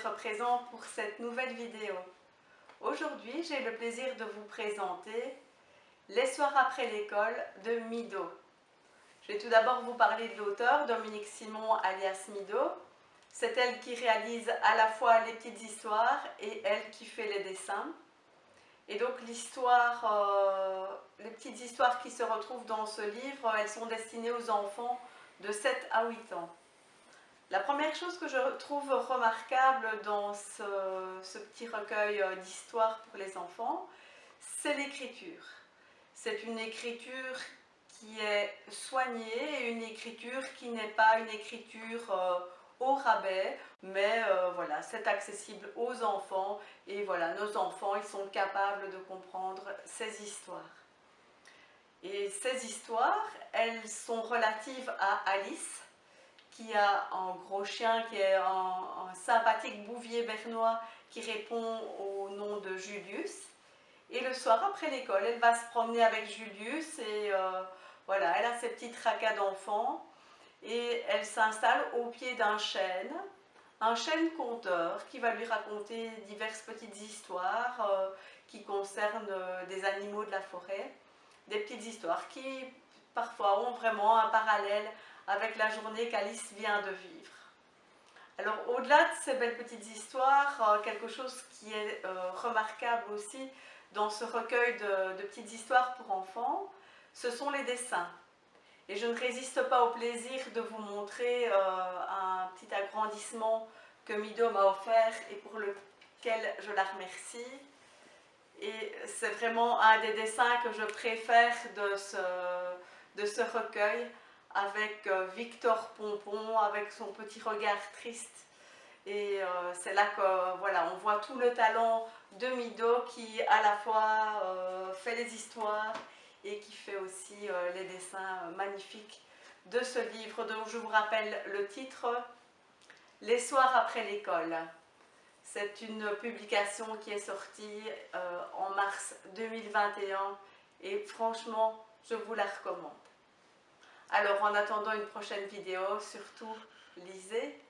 d'être présent pour cette nouvelle vidéo. Aujourd'hui, j'ai le plaisir de vous présenter Les soirs après l'école de Mido. Je vais tout d'abord vous parler de l'auteur, Dominique Simon alias Mido. C'est elle qui réalise à la fois les petites histoires et elle qui fait les dessins. Et donc les petites histoires qui se retrouvent dans ce livre, elles sont destinées aux enfants de 7 à 8 ans. La première chose que je trouve remarquable dans ce petit recueil d'histoires pour les enfants, c'est l'écriture. C'est une écriture qui est soignée et une écriture qui n'est pas une écriture au rabais, mais voilà, c'est accessible aux enfants et voilà, nos enfants, ils sont capables de comprendre ces histoires. Et ces histoires, elles sont relatives à Alice, qui a un gros chien, qui est un sympathique bouvier bernois qui répond au nom de Julius. Et le soir après l'école, elle va se promener avec Julius et voilà, elle a ses petits tracas d'enfants et elle s'installe au pied d'un chêne conteur qui va lui raconter diverses petites histoires qui concernent des animaux de la forêt, des petites histoires qui parfois ont vraiment un parallèle avec la journée qu'Alice vient de vivre. Alors au-delà de ces belles petites histoires, quelque chose qui est remarquable aussi dans ce recueil de petites histoires pour enfants, ce sont les dessins. Et je ne résiste pas au plaisir de vous montrer un petit agrandissement que Mido m'a offert et pour lequel je la remercie. Et c'est vraiment un des dessins que je préfère de ce recueil, avec Victor Pompon, avec son petit regard triste. Et c'est là que voilà, on voit tout le talent de Mido qui à la fois fait les histoires et qui fait aussi les dessins magnifiques de ce livre dont je vous rappelle le titre, Les soirs après l'école. C'est une publication qui est sortie en mars 2021 et franchement, je vous la recommande. Alors en attendant une prochaine vidéo, surtout lisez